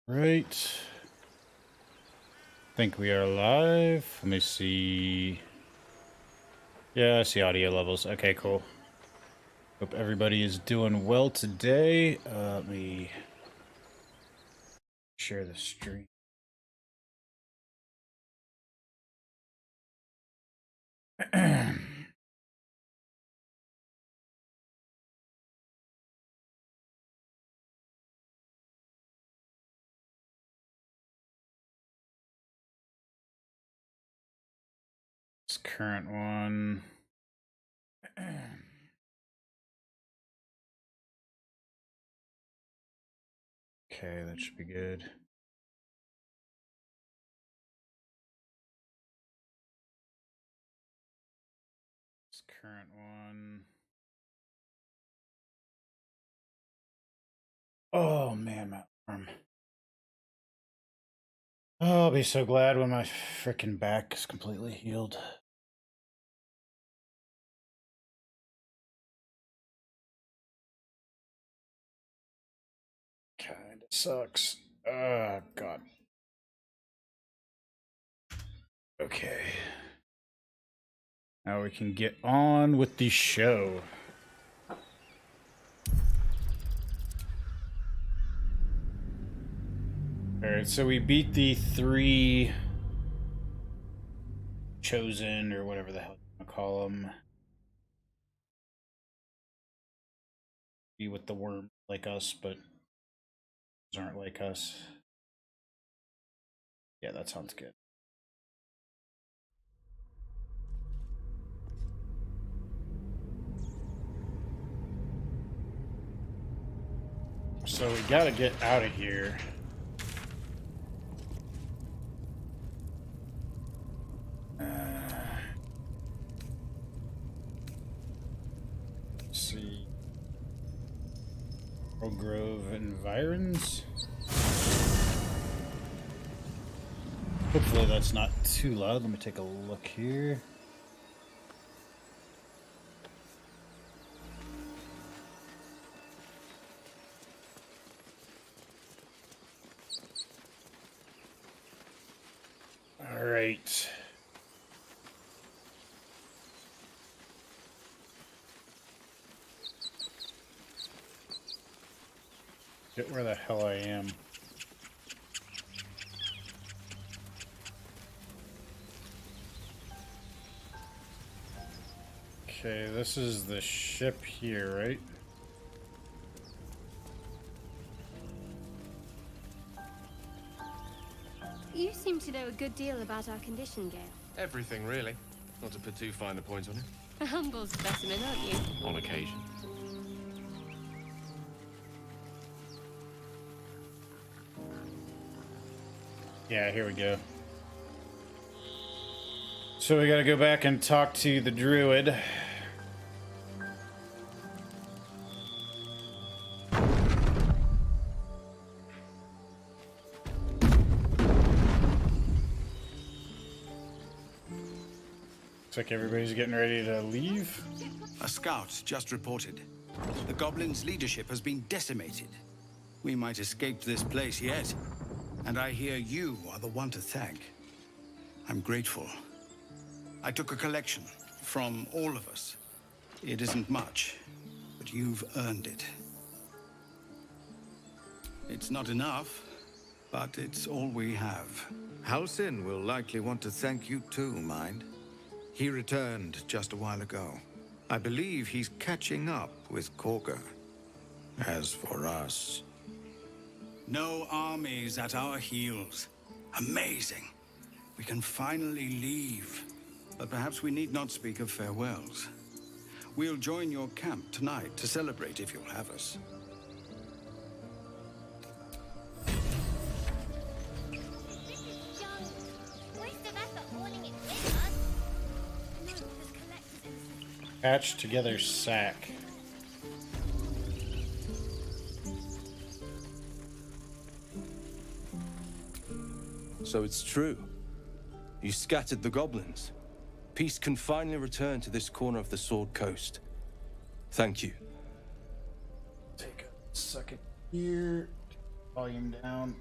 Right. Think we are live. Let me see. Yeah, I see audio levels. Okay, cool. Hope everybody is doing well today. Let me share the stream. This current one. Okay, that should be good. This current one. Oh man, my arm. Oh, I'll be so glad when my freaking back is completely healed. Kinda sucks. Oh god. Okay. Now we can get on with the show. Alright, so we beat the 3 chosen, or whatever the hell you want to call them. Be with the worm like us, but aren't like us. Yeah, that sounds good. So we gotta get out of here. Let's see. Oak Grove environs. Hopefully that's not too loud. Let me take a look here. All right. Get where the hell I am. Okay, this is the ship here, right? You seem to know a good deal about our condition, Gale. Everything, really. Not to put too fine a point on it. A humble specimen, aren't you? On occasion. Yeah, here we go. So we gotta go back and talk to the druid. Looks like everybody's getting ready to leave. A scout just reported. The goblins' leadership has been decimated. We might escape this place yet. And I hear you are the one to thank. I'm grateful. I took a collection from all of us. It isn't much, but you've earned it. It's not enough, but it's all we have. Halsin will likely want to thank you too, mind. He returned just a while ago. I believe he's catching up with Korga. As for us... No armies at our heels. Amazing. We can finally leave. But perhaps we need not speak of farewells. We'll join your camp tonight to celebrate if you'll have us. Patch together sack. So it's true. You scattered the goblins. Peace can finally return to this corner of the Sword Coast. Thank you. Take a second here. Volume down.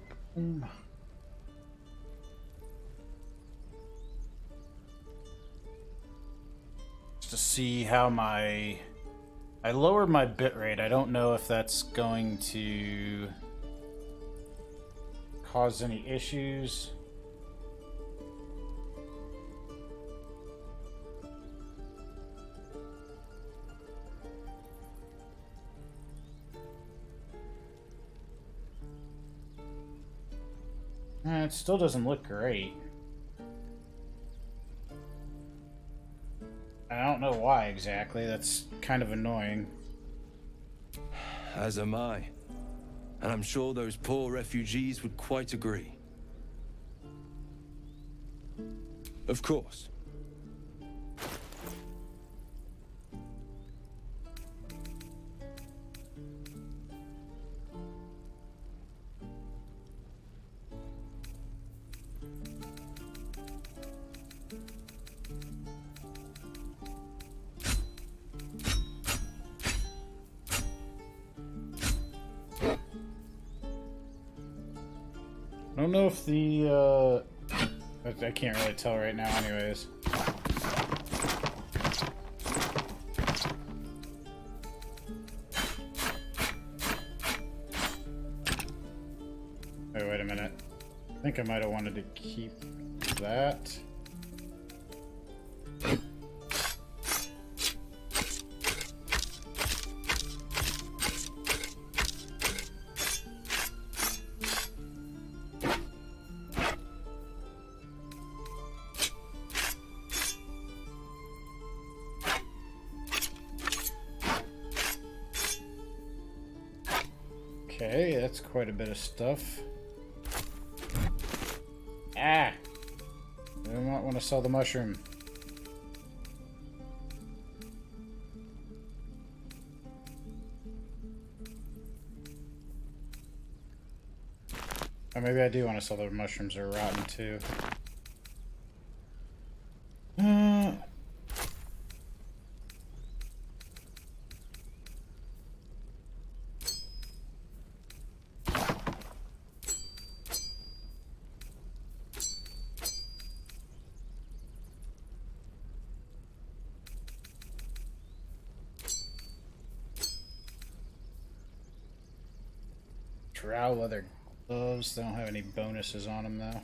Just to see how I lowered my bitrate. I don't know if that's going to cause any issues. It still doesn't look great. I don't know why exactly. That's kind of annoying. As am I. And I'm sure those poor refugees would quite agree. Of course. I don't know if the, I can't really tell right now anyways. Oh, wait a minute. I think I might have wanted to keep that. Okay, that's quite a bit of stuff. Ah! I do not want to sell the mushroom. Or maybe I do want to sell the mushrooms. They're rotten too. Drow leather gloves. They don't have any bonuses on them though.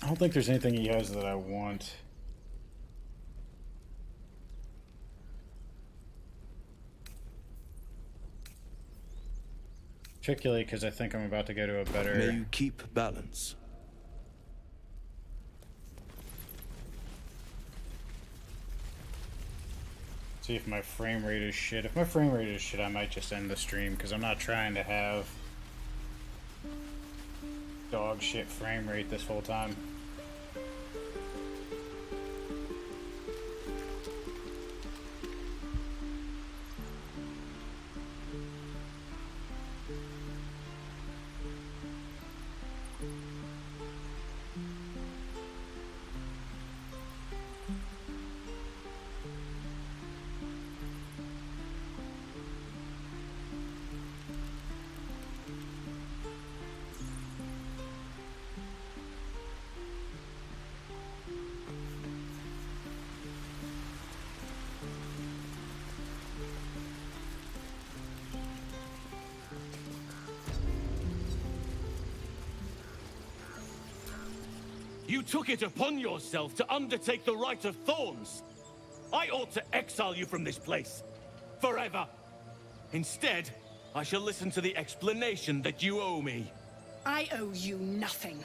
I don't think there's anything he has that I want. Particularly because I think I'm about to go to a better... May you keep balance. See if my frame rate is shit. If my frame rate is shit, I might just end the stream because I'm not trying to have dog shit frame rate this whole time. You took it upon yourself to undertake the Rite of Thorns. I ought to exile you from this place. Forever. Instead, I shall listen to the explanation that you owe me. I owe you nothing.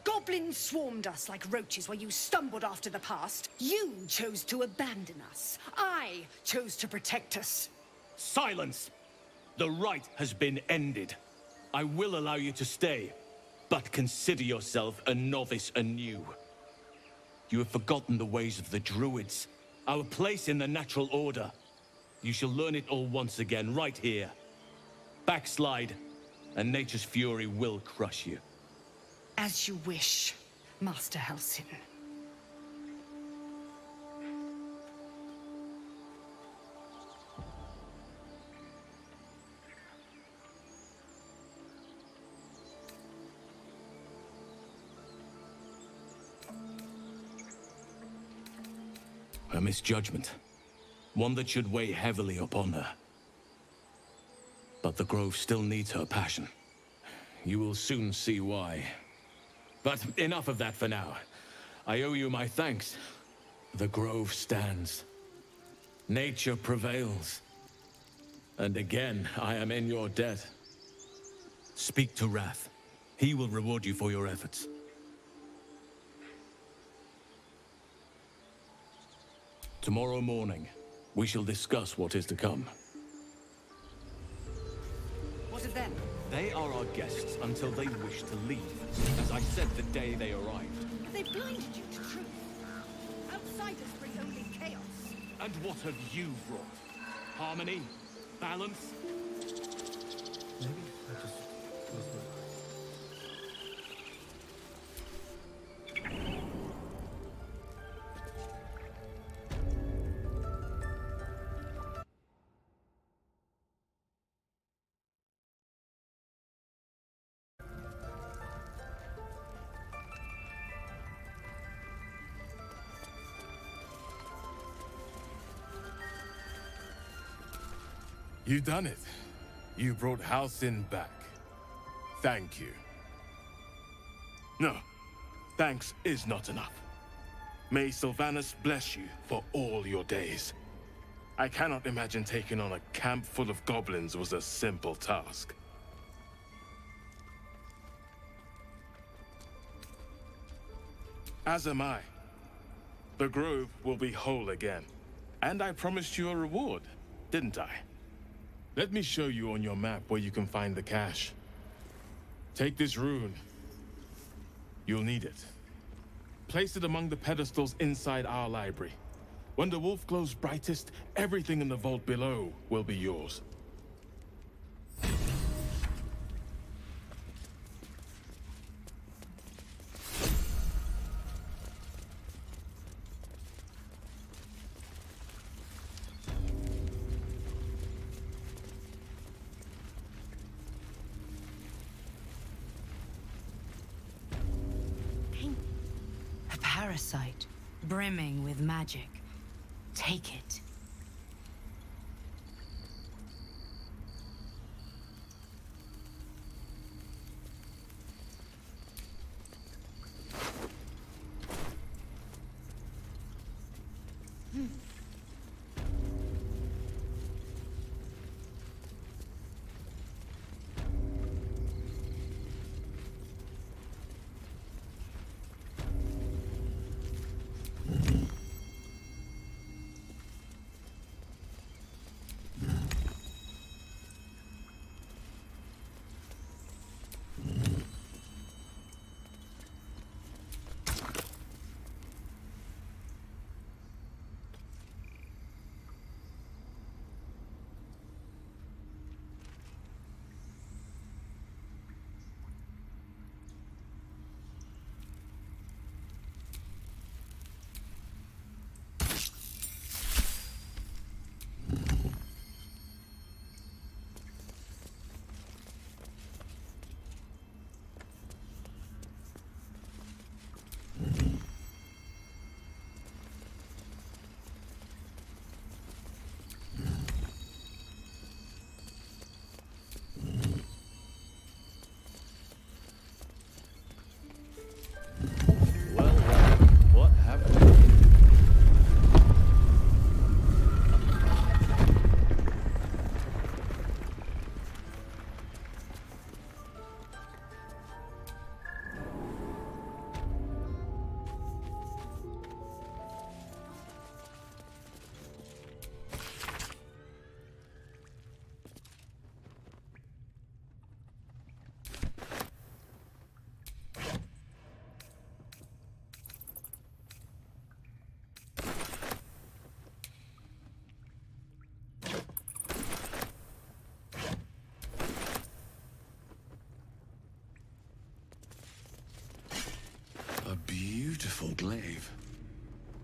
Goblins swarmed us like roaches while you stumbled after the past. You chose to abandon us. I chose to protect us. Silence! The rite has been ended. I will allow you to stay, but consider yourself a novice anew. You have forgotten the ways of the Druids, our place in the natural order. You shall learn it all once again, right here. Backslide, and nature's fury will crush you. As you wish, Master Halsin. A misjudgment. One that should weigh heavily upon her. But the Grove still needs her passion. You will soon see why. But enough of that for now. I owe you my thanks. The Grove stands. Nature prevails. And again, I am in your debt. Speak to Wrath. He will reward you for your efforts. Tomorrow morning, we shall discuss what is to come. What of them? They are our guests until they wish to leave, as I said the day they arrived. Have they blinded you to truth? Outsiders bring only chaos. And what have you brought? Harmony? Balance? Maybe I just close my eyes. You've done it. You brought Halsin back. Thank you. No, thanks is not enough. May Sylvanus bless you for all your days. I cannot imagine taking on a camp full of goblins was a simple task. As am I. The Grove will be whole again. And I promised you a reward, didn't I? Let me show you on your map where you can find the cache. Take this rune. You'll need it. Place it among the pedestals inside our library. When the wolf glows brightest, everything in the vault below will be yours. A parasite, brimming with magic. Take it.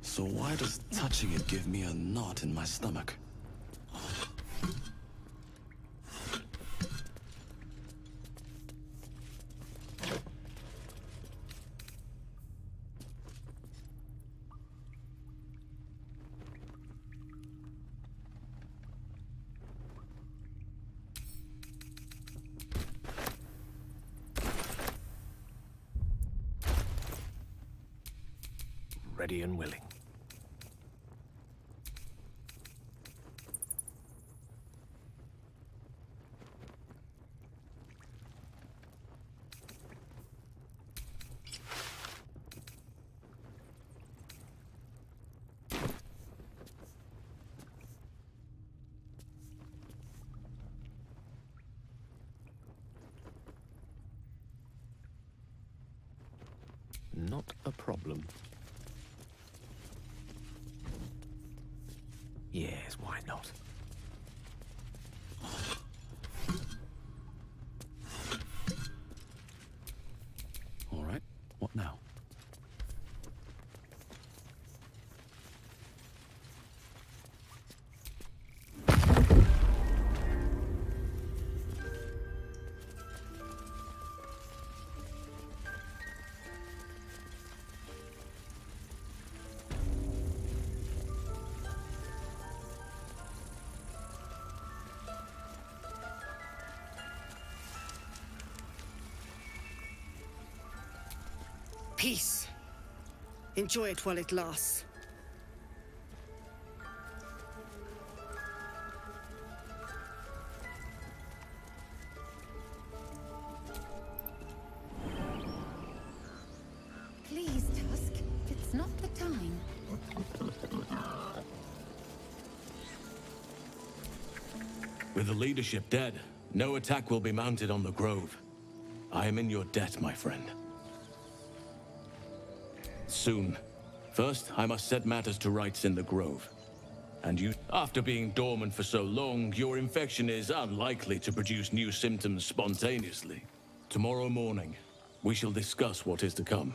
So why does touching it give me a knot in my stomach? Ready and willing. Not a problem. Yes, why not? All right, what now? Peace. Enjoy it while it lasts. Please, Tusk. It's not the time. With the leadership dead, no attack will be mounted on the Grove. I am in your debt, my friend. Soon. First, I must set matters to rights in the Grove. And you, after being dormant for so long, your infection is unlikely to produce new symptoms spontaneously. Tomorrow morning, we shall discuss what is to come.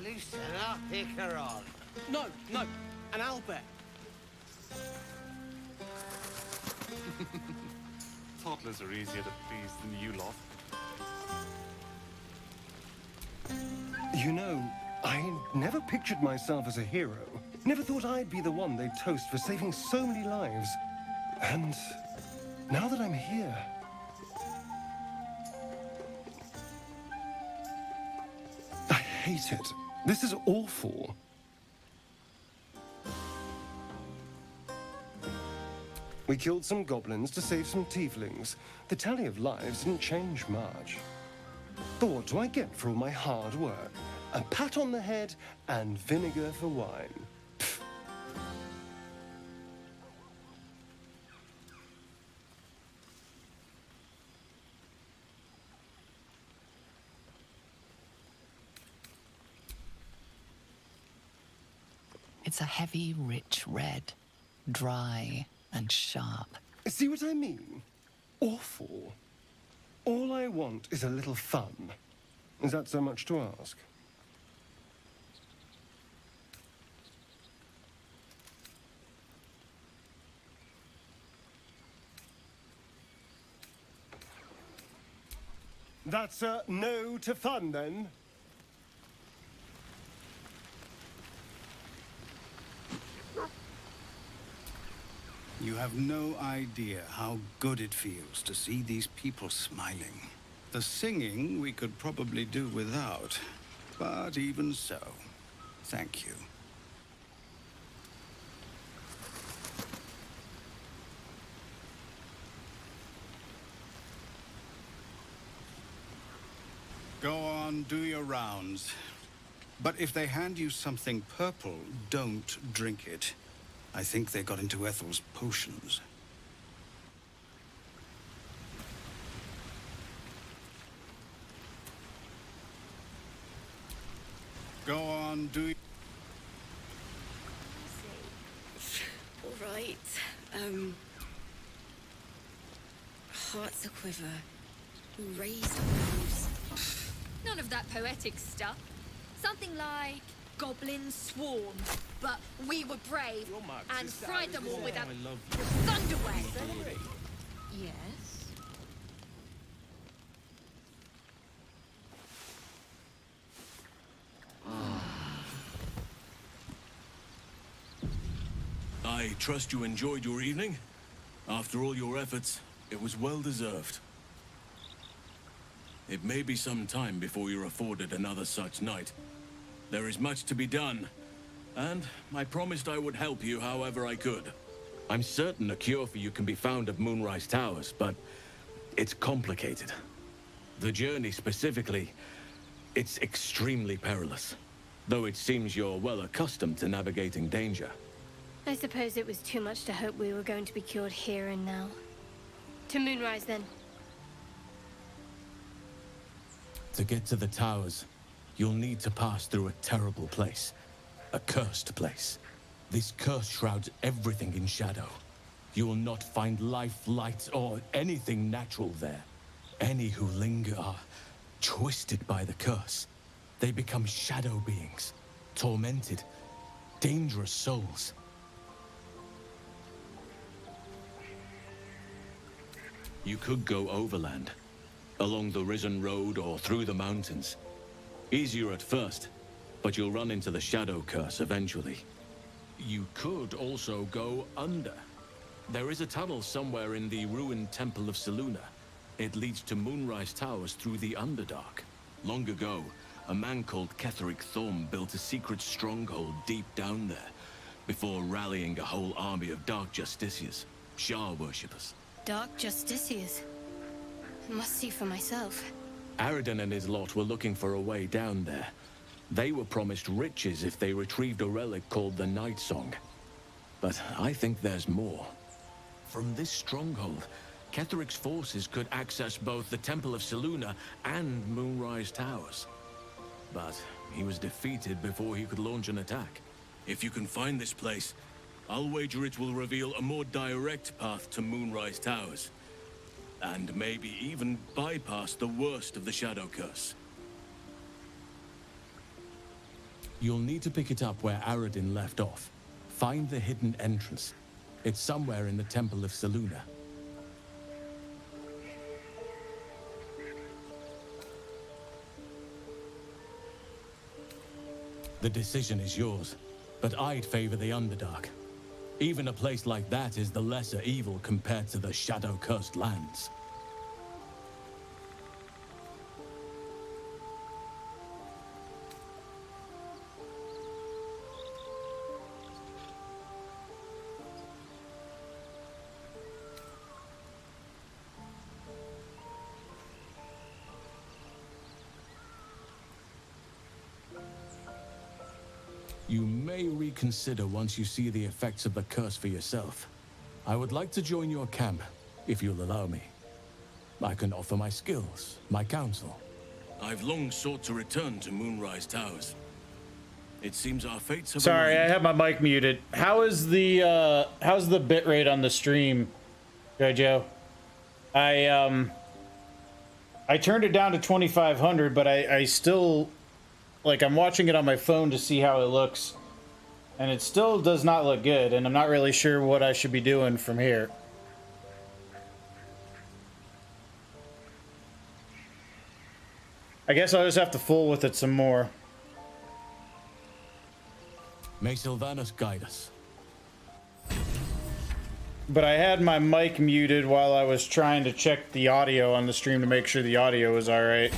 Loosen up, Icaron. No, an owlbear. Toddlers are easier to please than you lot. You know, I never pictured myself as a hero. Never thought I'd be the one they'd toast for saving so many lives. And now that I'm here... I hate it. This is awful. We killed some goblins to save some tieflings. The tally of lives didn't change much. But what do I get for all my hard work? A pat on the head and vinegar for wine. Pfft. It's a heavy, rich red. Dry and sharp. See what I mean? Awful. All I want is a little fun. Is that so much to ask? That's a no to fun, then? You have no idea how good it feels to see these people smiling. The singing we could probably do without, but even so, thank you. Go on, do your rounds. But if they hand you something purple, don't drink it. I think they got into Ethel's potions. Go on, do you? All right. Hearts a quiver. Raise arms. None of that poetic stuff. Something like goblins swarmed, but we were brave and fried them all with a thunder wave. Yes. I trust you enjoyed your evening. After all your efforts, it was well deserved. It may be some time before you're afforded another such night. There is much to be done, and I promised I would help you however I could. I'm certain a cure for you can be found at Moonrise Towers, but it's complicated. The journey specifically, it's extremely perilous, though it seems you're well accustomed to navigating danger. I suppose it was too much to hope we were going to be cured here and now. To Moonrise, then. To get to the towers, you'll need to pass through a terrible place. A cursed place. This curse shrouds everything in shadow. You will not find life, light, or anything natural there. Any who linger are twisted by the curse. They become shadow beings, tormented, dangerous souls. You could go overland, along the Risen Road or through the mountains. Easier at first, but you'll run into the shadow curse eventually. You could also go under. There is a tunnel somewhere in the ruined Temple of Selûne. It leads to Moonrise Towers through the Underdark. Long ago, a man called Ketheric Thorm built a secret stronghold deep down there, before rallying a whole army of Dark Justiciars, Shah worshippers. Dark Justiciars. I must see for myself. Aradin and his lot were looking for a way down there. They were promised riches if they retrieved a relic called the Night Song. But I think there's more. From this stronghold, Ketheric's forces could access both the Temple of Selûne and Moonrise Towers. But he was defeated before he could launch an attack. If you can find this place, I'll wager it will reveal a more direct path to Moonrise Towers. And maybe even bypass the worst of the Shadow Curse. You'll need to pick it up where Aradin left off. Find the hidden entrance. It's somewhere in the Temple of Selûne. The decision is yours, but I'd favor the Underdark. Even a place like that is the lesser evil compared to the shadow-cursed lands. You may reconsider once you see the effects of the curse for yourself. I would like to join your camp, if you'll allow me. I can offer my skills, my counsel. I've long sought to return to Moonrise Towers. It seems our fates have Sorry, aligned. I have my mic muted. How's the bitrate on the stream, Jojo? I turned it down to 2500, but I still, like, I'm watching it on my phone to see how it looks, and it still does not look good, and I'm not really sure what I should be doing from here. I guess I'll just have to fool with it some more. May Sylvanas guide us. But I had my mic muted while I was trying to check the audio on the stream to make sure the audio was alright.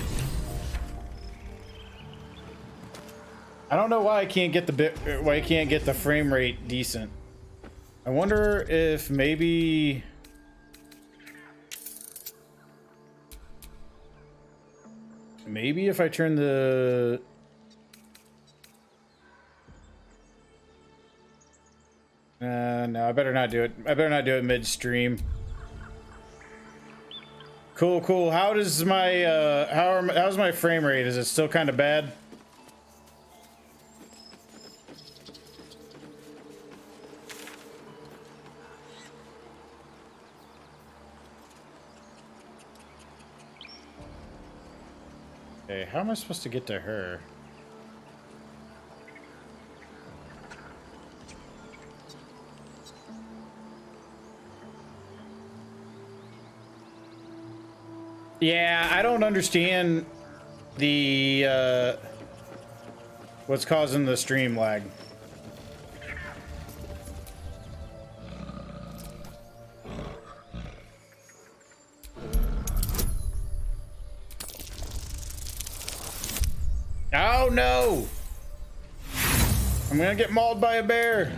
I don't know why I can't get the frame rate decent. I wonder if maybe if I turn the no, I better not do it. I better not do it mid-stream. Cool. How does my how's my frame rate? Is it still kind of bad? Okay, how am I supposed to get to her? Yeah, I don't understand the what's causing the stream lag. Oh no! I'm gonna get mauled by a bear.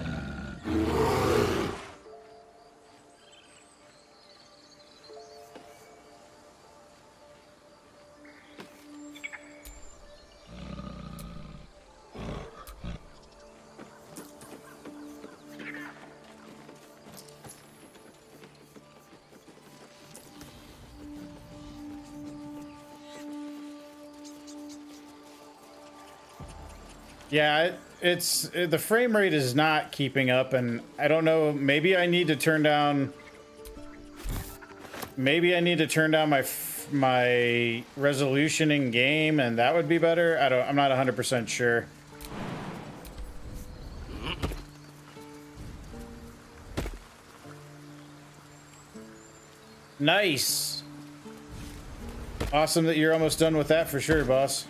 Yeah, the frame rate is not keeping up, and I don't know. Maybe I need to turn down. Maybe I need to turn down my resolution in game, and that would be better. I'm not 100% sure. Nice. Awesome that you're almost done with that for sure, boss.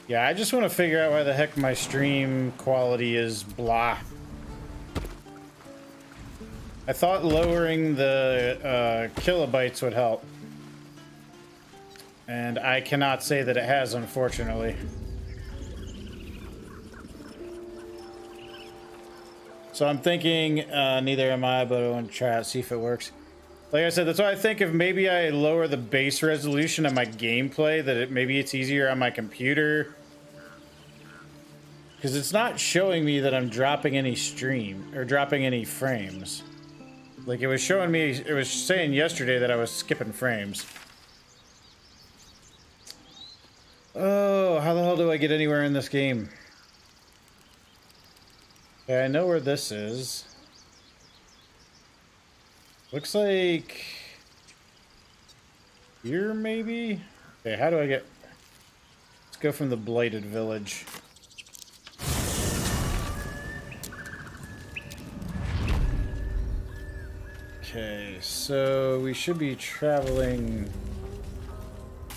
Yeah, I just want to figure out why the heck my stream quality is blah. I thought lowering the kilobytes would help. And I cannot say that it has, unfortunately. So I'm thinking, neither am I, but I want to try out, see if it works. Like I said, that's why I think if maybe I lower the base resolution of my gameplay, that maybe it's easier on my computer. Because it's not showing me that I'm dropping any stream, or dropping any frames. Like it was showing me, it was saying yesterday that I was skipping frames. Oh, how the hell do I get anywhere in this game? Okay, I know where this is. Looks like here, maybe? Okay, how do I get... Let's go from the Blighted Village. Okay, so we should be traveling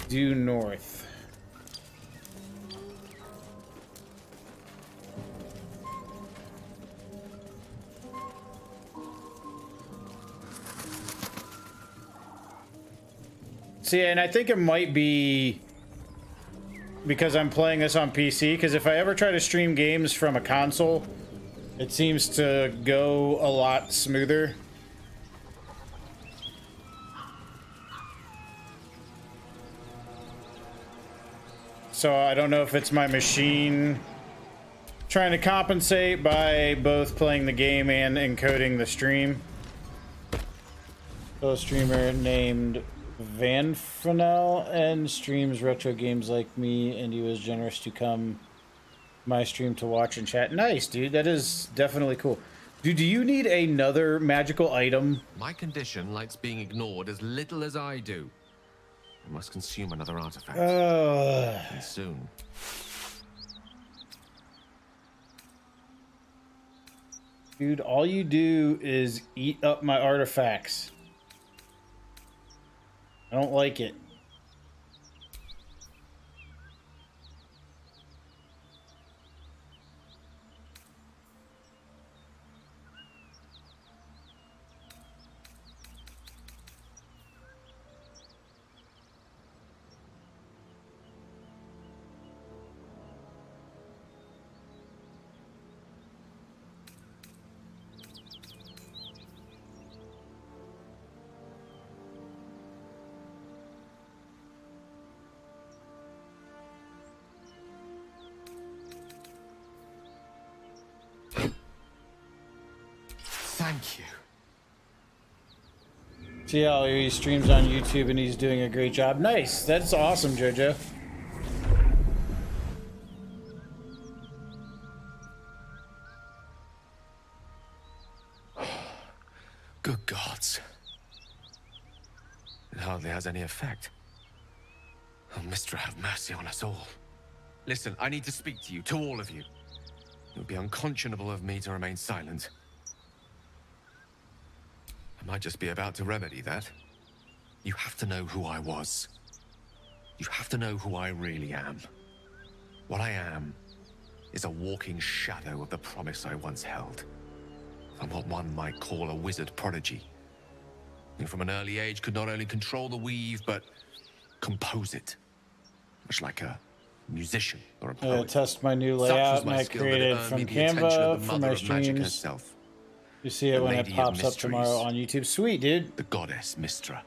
due north. See, and I think it might be because I'm playing this on PC, because if I ever try to stream games from a console, it seems to go a lot smoother. So I don't know if it's my machine trying to compensate by both playing the game and encoding the stream. So a streamer named Van Fresnel and streams retro games like me, and he was generous to come my stream to watch and chat. Nice, dude. That is definitely cool. Dude, do you need another magical item? My condition likes being ignored as little as I do. I must consume another artifact. And soon. Dude, all you do is eat up my artifacts. I don't like it. Thank you. See how he streams on YouTube and he's doing a great job. Nice. That's awesome, JoJo. Good gods. It hardly has any effect. Oh, Mistra, have mercy on us all. Listen, I need to speak to you, to all of you. It would be unconscionable of me to remain silent. I might just be about to remedy that. You have to know who I was. You have to know who I really am. What I am is a walking shadow of the promise I once held. I'm what one might call a wizard prodigy. Who from an early age could not only control the weave, but compose it. Much like a musician or a poet. Test my new Such was layout my and I skill that it created earned from me the attention of Canva the for mother my of magic streams. herself. You see it The when it Lady of pops up Mysteries. tomorrow on YouTube. Sweet, dude. The goddess Mistra.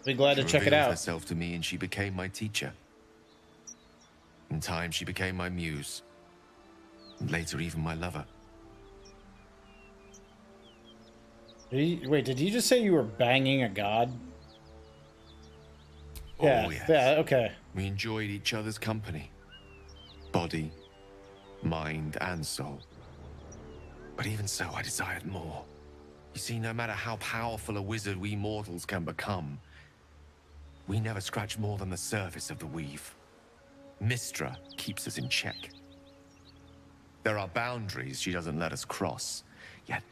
Be glad to She check it revealed out. herself to me and she became my teacher. In time, she became my muse. And later, even my lover. Wait, did you just say you were banging a god? Oh, Yeah, yes. yeah, okay. We enjoyed each other's company. Body, mind, and soul. But even so, I desired more. You see, no matter how powerful a wizard we mortals can become, we never scratch more than the surface of the weave. Mistra keeps us in check. There are boundaries she doesn't let us cross, yet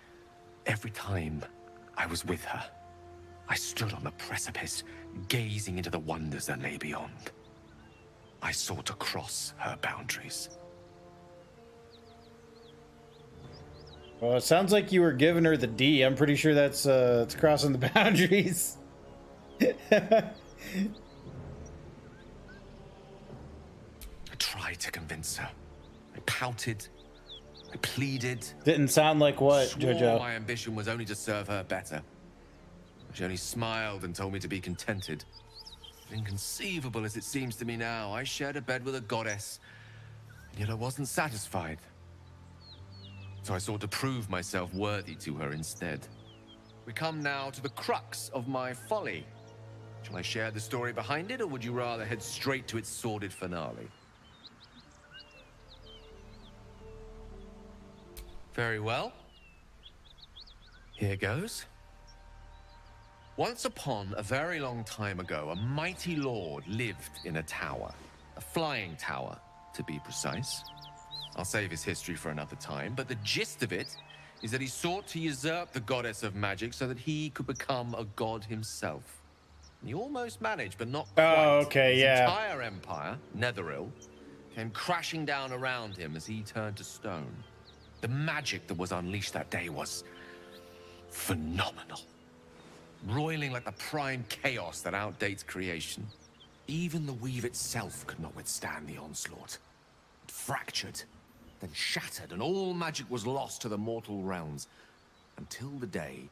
every time I was with her, I stood on the precipice, gazing into the wonders that lay beyond. I sought to cross her boundaries. Well, it sounds like you were giving her the D. I'm pretty sure that's it's crossing the boundaries. I tried to convince her. I pouted. I pleaded. Didn't sound like what, swore Jojo? my ambition was only to serve her better. She only smiled and told me to be contented. Inconceivable as it seems to me now, I shared a bed with a goddess, and yet I wasn't satisfied. So I sought to prove myself worthy to her instead. We come now to the crux of my folly. Shall I share the story behind it, or would you rather head straight to its sordid finale? Very well. Here goes. Once upon a very long time ago, a mighty lord lived in a tower. A flying tower, to be precise. I'll save his history for another time, but the gist of it is that he sought to usurp the goddess of magic so that he could become a god himself. He almost managed, but not quite. Oh, okay, His yeah. entire empire, Netheril, came crashing down around him as he turned to stone. The magic that was unleashed that day was phenomenal. Roiling like the prime chaos that outdates creation. Even the weave itself could not withstand the onslaught. It fractured, then shattered, and all magic was lost to the mortal realms. Until the day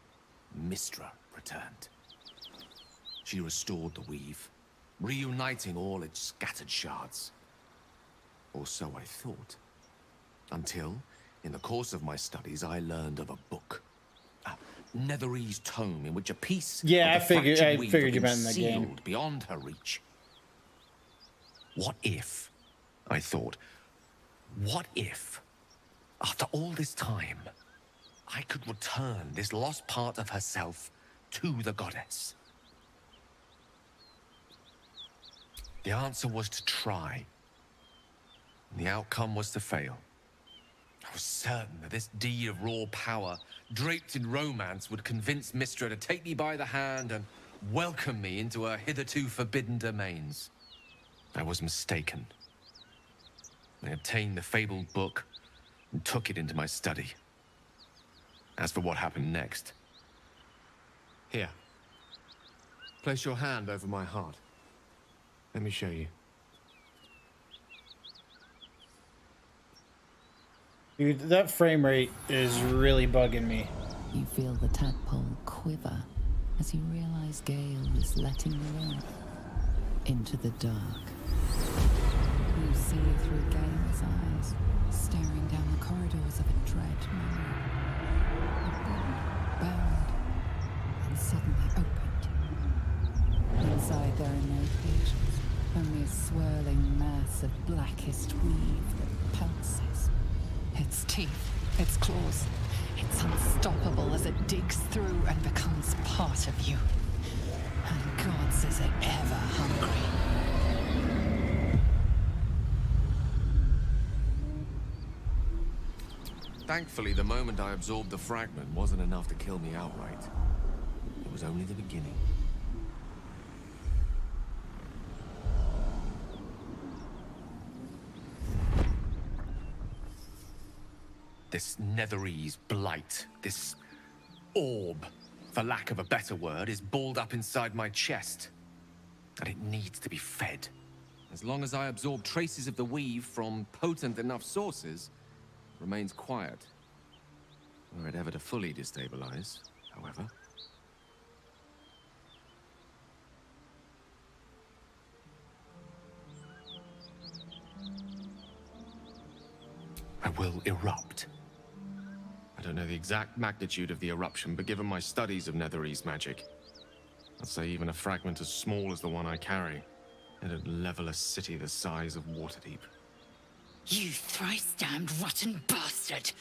Mistra returned. She restored the weave, reuniting all its scattered shards. Or so I thought. Until, in the course of my studies, I learned of a book. A Netherese tome in which a piece Yeah, of the I figured fractured weave you had been meant in the game. sealed beyond her reach. What if, I thought, what if, after all this time, I could return this lost part of herself to the goddess? The answer was to try. And the outcome was to fail. I was certain that this deed of raw power, draped in romance, would convince Mistra to take me by the hand and welcome me into her hitherto forbidden domains. I was mistaken. I obtained the fabled book and took it into my study. As for what happened next... Here. Place your hand over my heart. Let me show you. Dude, that frame rate is really bugging me. You feel the tadpole quiver as you realize Gale is letting you in into the dark. You see through Gale's eyes, staring down the corridors of a dread memory. A book bound and suddenly opened. Inside there are no pages, only a swirling mass of blackest weave that pulses. Its teeth, its claws, It's unstoppable as it digs through and becomes part of you. And gods, is it ever hungry. Thankfully, the moment I absorbed the fragment wasn't enough to kill me outright. It was only the beginning. This Netherese blight, this orb, for lack of a better word, is balled up inside my chest. And it needs to be fed. As long as I absorb traces of the weave from potent enough sources, it remains quiet. Were it ever to fully destabilize, however. I will erupt. I don't know the exact magnitude of the eruption, but given my studies of Netherese magic, I'd say even a fragment as small as the one I carry, it'd level a city the size of Waterdeep. You thrice-damned rotten bastard!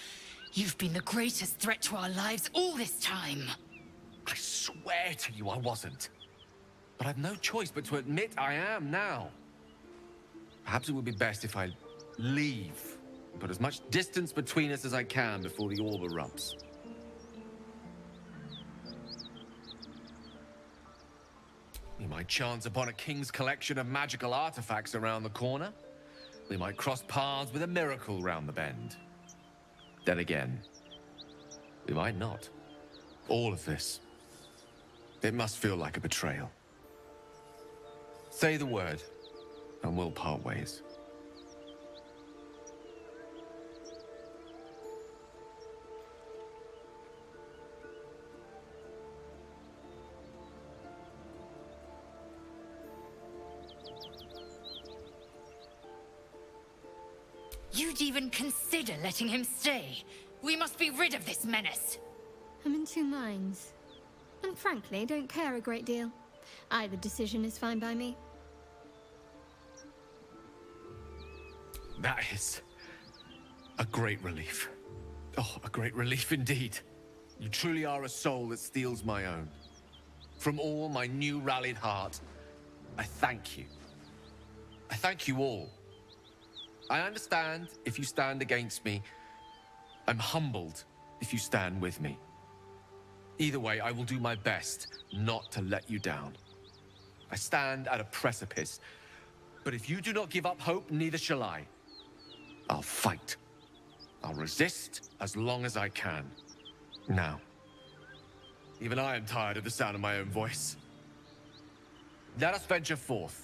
You've been the greatest threat to our lives all this time! I swear to you I wasn't. But I've no choice but to admit I am now. Perhaps it would be best if I leave. Put as much distance between us as I can before the orb erupts. We might chance upon a king's collection of magical artifacts around the corner. We might cross paths with a miracle round the bend. Then again, we might not. All of this, it must feel like a betrayal. Say the word, and we'll part ways. You'd even consider letting him stay. We must be rid of this menace. I'm in two minds. And frankly, don't care a great deal. Either decision is fine by me. That is a great relief. Oh, a great relief indeed. You truly are a soul that steals my own. From all my new rallied heart, I thank you. I thank you all. I understand if you stand against me. I'm humbled if you stand with me. Either way, I will do my best not to let you down. I stand at a precipice, but if you do not give up hope, neither shall I. I'll fight. I'll resist as long as I can. Now, even I am tired of the sound of my own voice. Let us venture forth.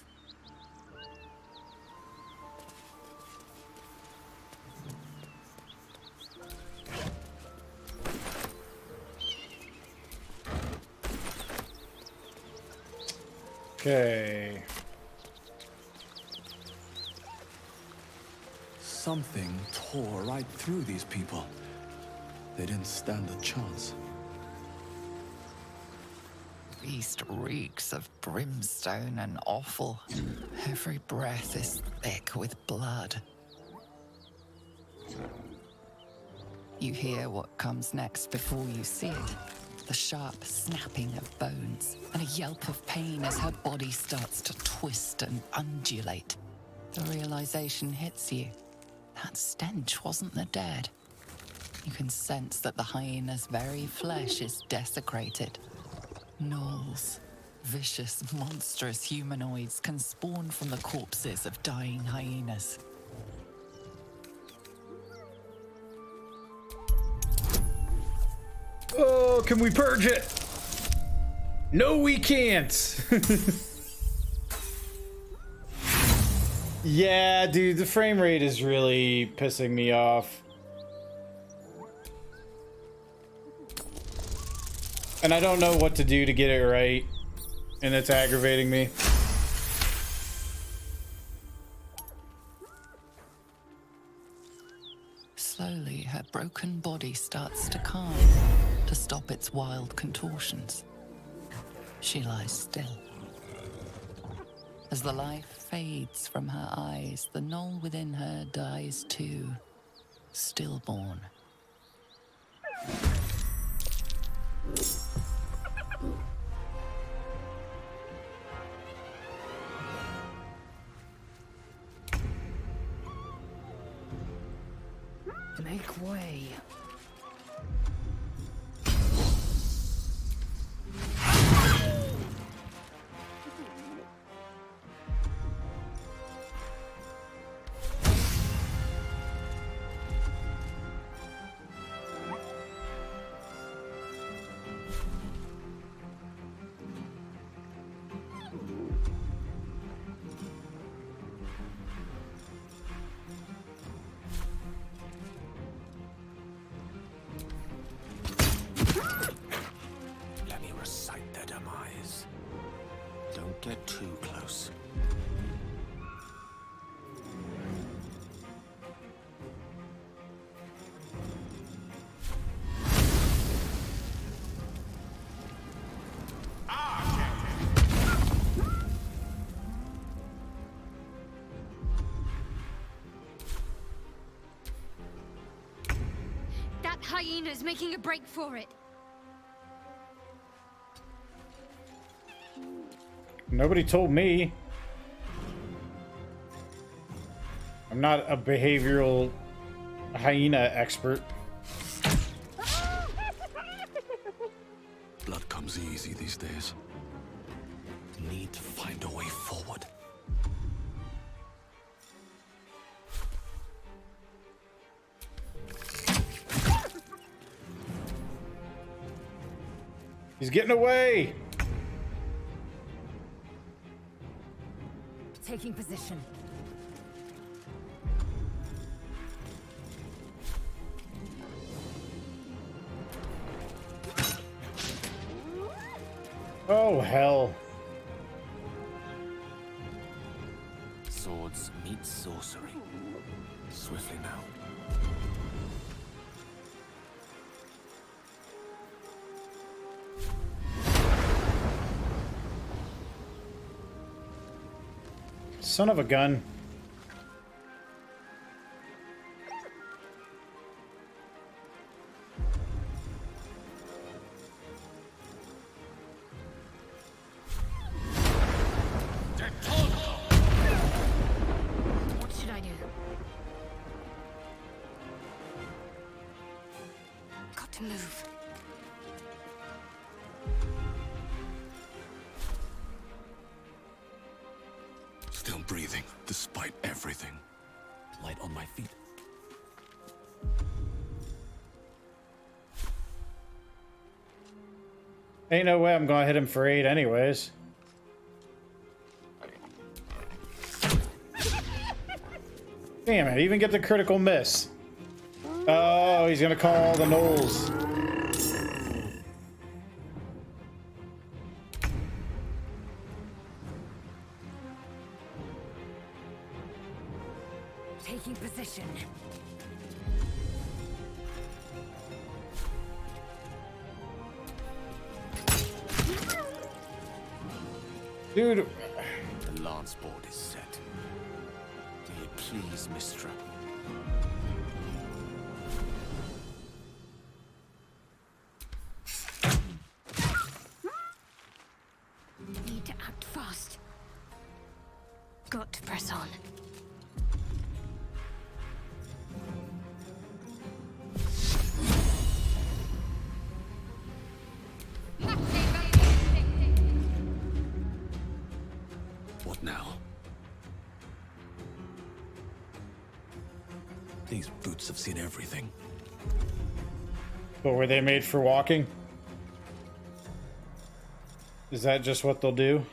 Okay. Something tore right through these people. They didn't stand a chance. Beast reeks of brimstone and offal. Every breath is thick with blood. You hear what comes next before you see it. The sharp snapping of bones, and a yelp of pain as her body starts to twist and undulate. The realization hits you. That stench wasn't the dead. You can sense that the hyena's very flesh is desecrated. Gnolls, vicious, monstrous humanoids can spawn from the corpses of dying hyenas. Oh, can we purge it? No, we can't. Yeah, dude, the frame rate is really pissing me off. And I don't know what to do to get it right. And it's aggravating me. Slowly, her broken body starts to calm, to stop its wild contortions. She lies still. As the life fades from her eyes, the gnoll within her dies too, stillborn. Make way. Let me recite their demise. Don't get too close. That hyena's making a break for it. Nobody told me. I'm not a behavioral hyena expert. Blood comes easy these days. Need to find a way forward. He's getting away. Taking position. Oh, hell. Swords meet sorcery. Swiftly now. Son of a gun. What should I do? Got to move. Still breathing, despite everything. Light on my feet. Ain't no way I'm gonna hit him for 8 anyways. Damn it, even get the critical miss. Oh, he's gonna call the Knolls. Taking position. Dude. The lance board is set. May it please, Mistra. Need to act fast. Got to press on. What now? These boots have seen everything. But were they made for walking? Is that just what they'll do?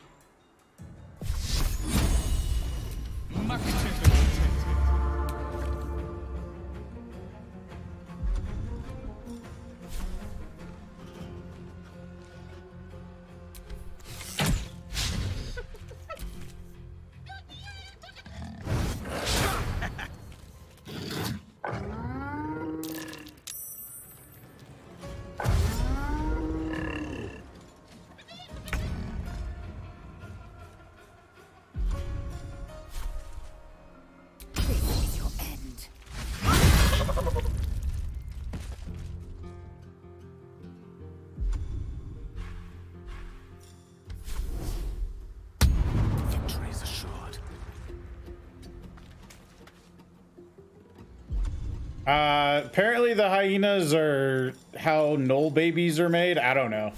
Apparently the hyenas are how knoll babies are made. I don't know.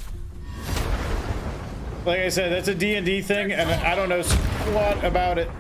Like I said, that's a D&D thing, and I don't know squat about it.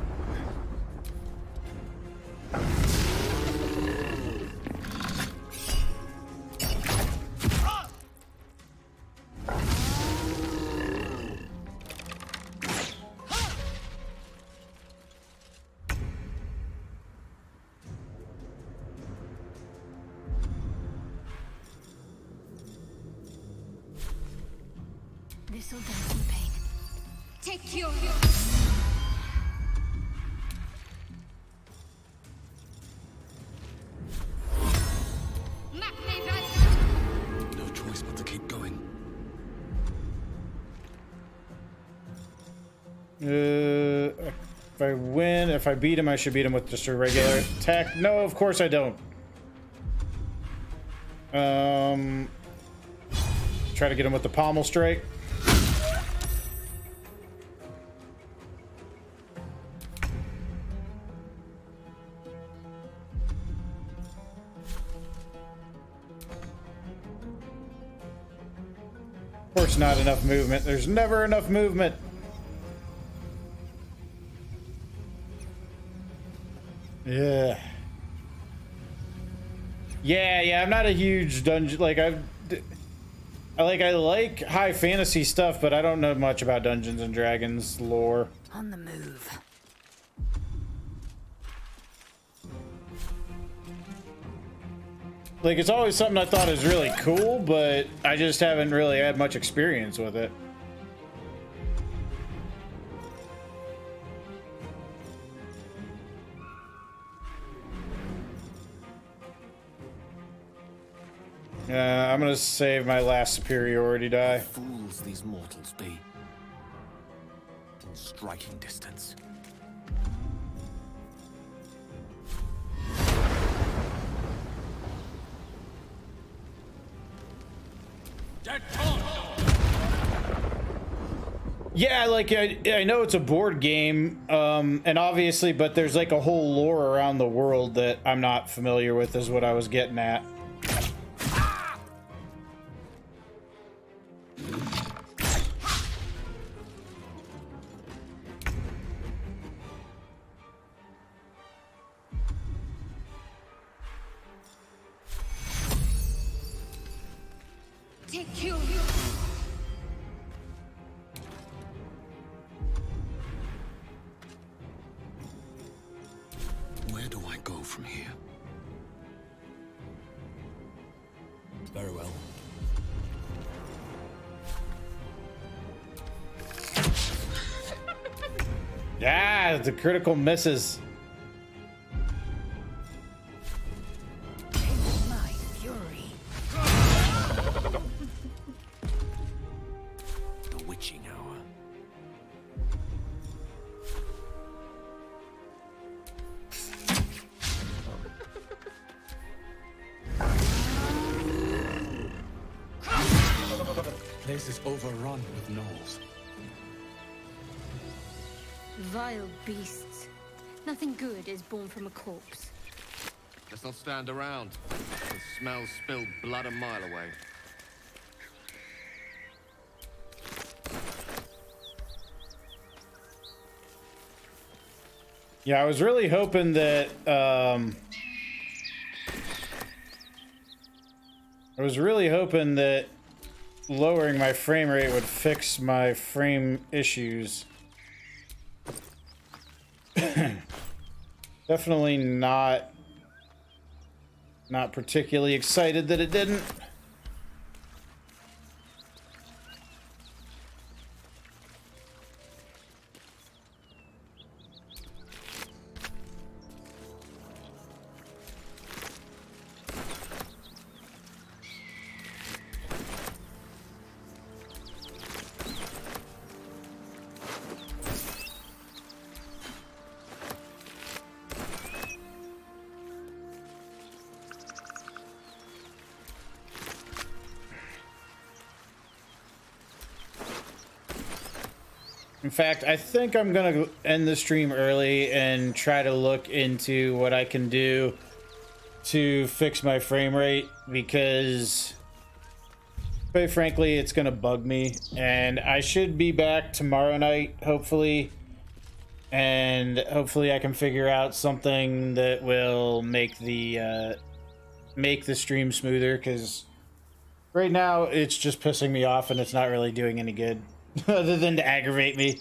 This'll do some pain. Take your... No choice but to keep going. If I win, if I beat him, I should beat him with just a regular attack. No, of course I don't. Try to get him with the pommel strike. Of course, not enough movement. There's never enough movement. Yeah. Yeah, I'm not a huge dungeon, like I like high fantasy stuff, but I don't know much about Dungeons and Dragons lore. On the move. Like, it's always something I thought is really cool, but I just haven't really had much experience with it. I'm gonna save my last superiority die. Fools these mortals be. In striking distance. Yeah, like I know it's a board game, and obviously, but there's like a whole lore around the world that I'm not familiar with, is what I was getting at. Take your... Where do I go from here? Very well. Yeah, the critical misses. My fury. The witching hour. Place is overrun with gnolls. Vile beasts. Nothing good is born from a corpse. Let's not stand around. The smell spilled blood a mile away. Yeah, I was really hoping that lowering my frame rate would fix my frame issues. Definitely not particularly excited that it didn't. In fact, I think I'm gonna end the stream early and try to look into what I can do to fix my frame rate because, quite frankly, it's gonna bug me. And I should be back tomorrow night, hopefully. And hopefully I can figure out something that will make the stream smoother, because right now it's just pissing me off and it's not really doing any good other than to aggravate me.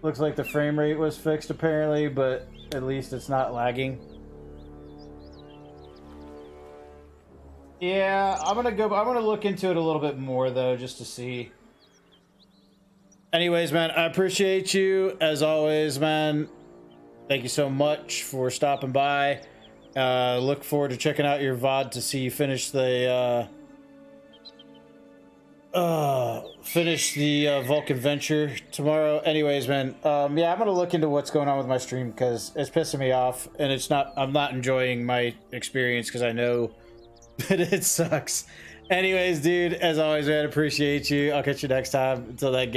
Looks like the frame rate was fixed apparently, but at least it's not lagging. Yeah, I'm gonna look into it a little bit more though, just to see. Anyways, man, I appreciate you as always, man. Thank you so much for stopping by. Look forward to checking out your VOD to see you finish the Vulcan Venture tomorrow. Anyways, man, yeah, I'm gonna look into what's going on with my stream because it's pissing me off, and I'm not enjoying my experience because I know that it sucks. Anyways, dude, as always, man, appreciate you. I'll catch you next time. Until then, get